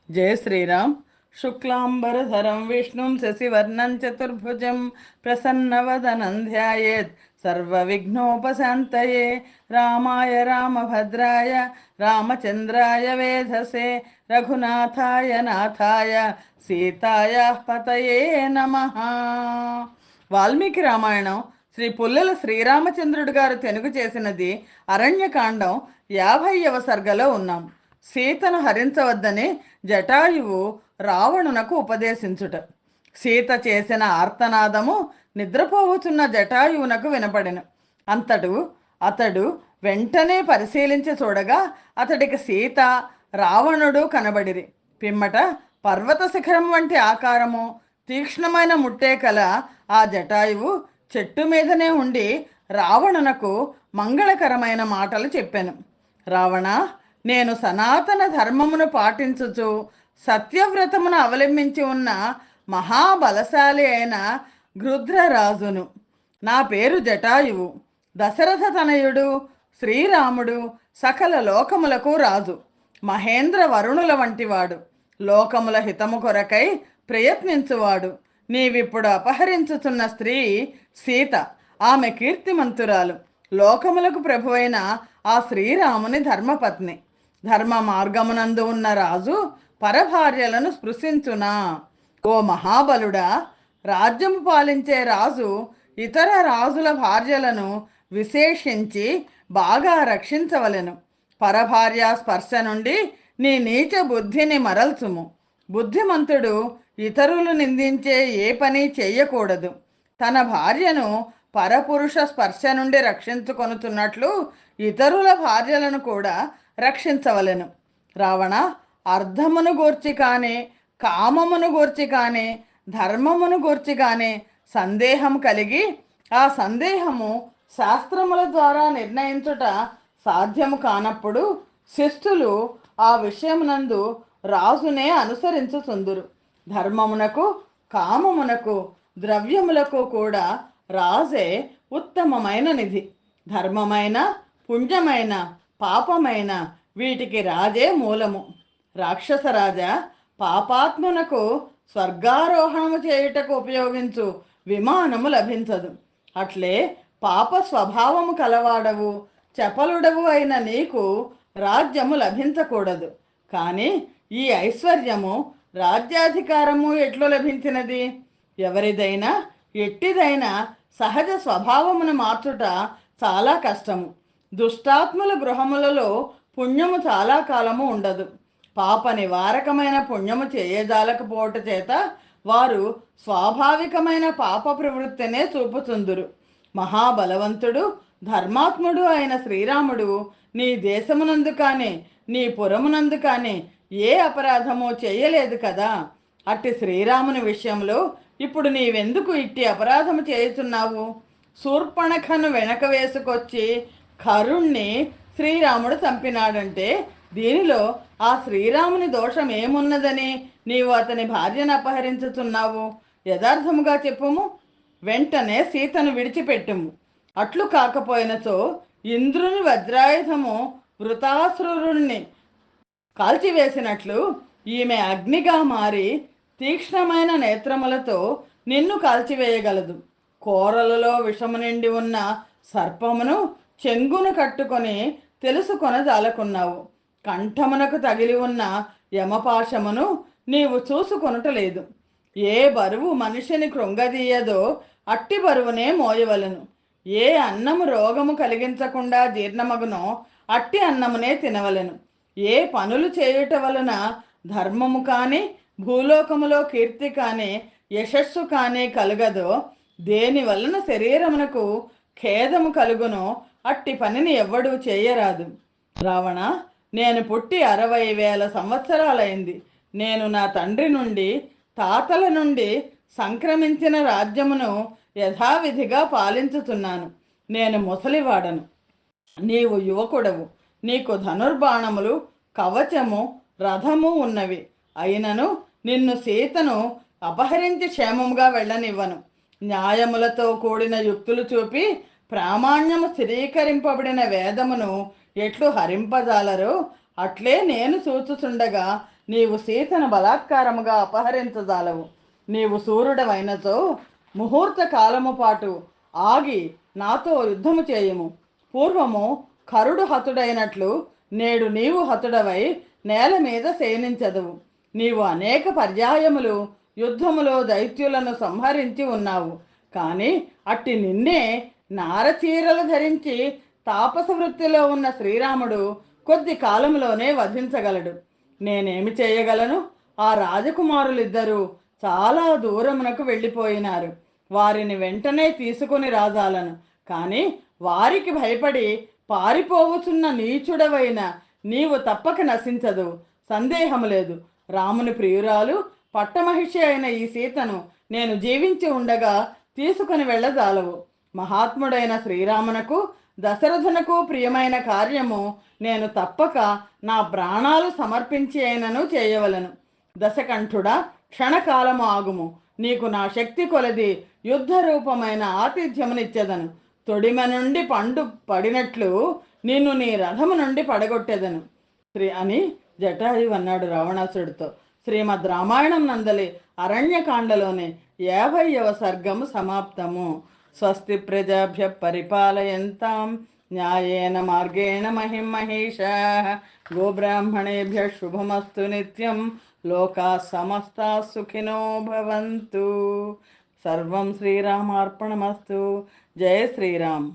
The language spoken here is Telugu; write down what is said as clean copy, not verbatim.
जय श्री राम। शुक्लांबरधरं विष्णुं शशिवर्णं चतुर्भुजं प्रसन्नवदनं ध्यायेत् सर्वविघ्नोपशान्तये। रामाय रामभद्राय रामचन्द्राय वेधसे रघुनाथाय नाथाय సీతాయాః పతయే నమః. వాల్మీకి రామాయణం శ్రీ పుల్లెల శ్రీరామచంద్రుడు గారు తెనుగు చేసినది. అరణ్యకాండం 50వ సర్గలో ఉన్నాం. సీతను హరించవద్దని జటాయువు రావణునకు ఉపదేశించుట. సీత చేసిన ఆర్తనాదము నిద్రపోవుచున్న జటాయువునకు వినపడెను. అతడు వెంటనే పరిశీలించి చూడగా అతడికి సీత రావణుడు కనబడిరి. పిమ్మట పర్వత శిఖరం వంటి ఆకారము, తీక్ష్ణమైన ముట్టే కల ఆ జటాయువు చెట్టు మీదనే ఉండి రావణునకు మంగళకరమైన మాటలు చెప్పాను. రావణ, నేను సనాతన ధర్మమును పాటించుచు సత్యవ్రతమును అవలంబించి ఉన్న మహాబలశాలి అయిన గృధ్రరాజును. నా పేరు జటాయువు. దశరథ తనయుడు శ్రీరాముడు సకల లోకములకు రాజు, మహేంద్ర వరుణుల వంటివాడు, లోకముల హితము కొరకై ప్రయత్నించువాడు. నీవిప్పుడు అపహరించుతున్న స్త్రీ సీత. ఆమె కీర్తిమంతురాలు, లోకములకు ప్రభువైన ఆ శ్రీరాముని ధర్మపత్ని. ధర్మ మార్గమునందు ఉన్న రాజు పరభార్యలను స్పృశించునా? ఓ మహాబలుడా, రాజ్యము పాలించే రాజు ఇతర రాజుల భార్యలను విశేషించి బాగా రక్షించవలెను. పరభార్య స్పర్శ నుండి నీ నీచ బుద్ధిని మరల్చుము. బుద్ధిమంతుడు ఇతరులు నిందించే ఏ పని చేయకూడదు. తన భార్యను పరపురుష స్పర్శ నుండి రక్షించుకొనుతున్నట్లు ఇతరుల భార్యలను కూడా రక్షించవలెను. రావణ, అర్థమును గూర్చి కానీ, కామమును గూర్చి కానీ, ధర్మమును గూర్చి కానీ సందేహం కలిగి ఆ సందేహము శాస్త్రముల ద్వారా నిర్ణయించుట సాధ్యము కానప్పుడు శిష్టులు ఆ విషయమునందు రాజునే అనుసరించుచుందురు. ధర్మమునకు, కామమునకు, ద్రవ్యములకు కూడా రాజే ఉత్తమమైన నిధి. ధర్మమైన, పుణ్యమైన, పాపమైన వీటికి రాజే మూలము. రాక్షసరాజా, పాపాత్మునకు స్వర్గారోహణము చేయుటకు ఉపయోగించు విమానము లభించదు. అట్లే పాప స్వభావము కలవాడవు, చపలుడవు అయిన నీకు రాజ్యము లభించకూడదు. కానీ ఈ ఐశ్వర్యము, రాజ్యాధికారము ఎట్లు లభించినది? ఎవరిదైనా ఎట్టిదైనా సహజ స్వభావమును మార్చుట చాలా కష్టము. దుష్టాత్ముల గృహములలో పుణ్యము చాలా కాలము ఉండదు. పాప నివారకమైన పుణ్యము చేయజాలకపోవట చేత వారు స్వాభావికమైన పాప ప్రవృత్తినే చూపుచుందురు. మహాబలవంతుడు, ధర్మాత్ముడు అయిన శ్రీరాముడు నీ దేశమునందు కానీ, నీ పురమునందు కానీ ఏ అపరాధమో చేయలేదు కదా. అట్టి శ్రీరాముని విషయంలో ఇప్పుడు నీవెందుకు ఇట్టి అపరాధము చేయుచున్నావు? శూర్పణఖను వెనక వేసుకొచ్చి కరుణ్ణి శ్రీరాముడు చంపినాడంటే దీనిలో ఆ శ్రీరాముని దోషం ఏమున్నదని నీవు అతని భార్యను అపహరించుతున్నావు? యథార్థముగా చెప్పుము. వెంటనే సీతను విడిచిపెట్టుము. అట్లు కాకపోయినచో ఇంద్రుని వజ్రాయుధము వృతాసురుణ్ణి కాల్చివేసినట్లు ఈమె అగ్నిగా మారి తీక్ష్ణమైన నేత్రములతో నిన్ను కాల్చివేయగలదు. కోరలలో విషము నిండి ఉన్న సర్పమును చెంగును కట్టుకొని తెలుసుకొనజాలకున్నావు. కంఠమునకు తగిలి ఉన్న యమపాశమును నీవు చూసుకొనుటలేదు. ఏ బరువు మనిషిని కృంగదీయదో అట్టి బరువునే మోయవలను. ఏ అన్నము రోగము కలిగించకుండా జీర్ణమగునో అట్టి అన్నమునే తినవలెను. ఏ పనులు చేయుట వలన ధర్మము కానీ, భూలోకములో కీర్తి కానీ, యశస్సు కానీ కలుగదో, దేని వలన శరీరమునకు ఖేదము కలుగునో అట్టి పనిని ఎవ్వడూ చేయరాదు. రావణ, నేను పుట్టి 60,000 సంవత్సరాలైంది. నేను నా తండ్రి నుండి, తాతల నుండి సంక్రమించిన రాజ్యమును యథావిధిగా పాలించుతున్నాను. నేను ముసలివాడను, నీవు యువకుడవు. నీకు ధనుర్బాణములు, కవచము, రథము ఉన్నవి. అయినను నిన్ను సీతను అపహరించి క్షేమముగా వెళ్ళనివ్వను. న్యాయములతో కూడిన యుక్తులు చూపి ప్రామాణ్యము స్థిరీకరింపబడిన వేదమును ఎట్లు హరింపజాలరో అట్లే నేను చూచుచుండగా నీవు సీతను బలాత్కారముగా అపహరించజాలవు. నీవు సూర్యుడవైనచో ముహూర్త కాలము పాటు ఆగి నాతో యుద్ధము చేయము. పూర్వము కరుడు హతుడైనట్లు నేడు నీవు హతుడవై నేల మీద శయనించదువు. నీవు అనేక పర్యాయములు యుద్ధములో దైత్యులను సంహరించి ఉన్నావు. కానీ అట్టి నిన్నే నారచీరలు ధరించి తాపస వృత్తిలో ఉన్న శ్రీరాముడు కొద్ది కాలంలోనే వధించగలడు. నేనేమి చేయగలను? ఆ రాజకుమారులిద్దరూ చాలా దూరమునకు వెళ్ళిపోయినారు. వారిని వెంటనే తీసుకుని రాజాలను. కానీ వారికి భయపడి పారిపోవచున్న నీచుడవైన నీవు తప్పక నశించదు, సందేహము లేదు. రాముని ప్రియురాలు పట్టమహిషి అయిన ఈ సీతను నేను జీవించి ఉండగా తీసుకుని వెళ్ళజాలవు. మహాత్ముడైన శ్రీరామునకు దశరథునకు ప్రియమైన కార్యము నేను తప్పక నా ప్రాణాలు సమర్పించి అయినను చేయవలను. దశకంఠుడా, క్షణకాలము ఆగుము. నీకు నా శక్తి కొలది యుద్ధ రూపమైన ఆతిథ్యమునిచ్చెదను. తొడిమ నుండి పండు పడినట్లు నిన్ను నీ రథము నుండి పడగొట్టెదను అని జటాయు అన్నాడు రావణాసుడితో. శ్రీమద్ రామాయణం నందలి అరణ్యకాండలోని 50వ సర్గము సమాప్తము. స్వస్తి ప్రజాభ్య పరిపాలయంతాం న్యాయేన మార్గేణ మహిం మహేషాః. గోబ్రాహ్మణేభ్య శుభమస్తు నిత్యం. లోకా సమస్తా సుఖినో భవంతు. సర్వం శ్రీరామార్పణమస్తు. జయ శ్రీరామ్.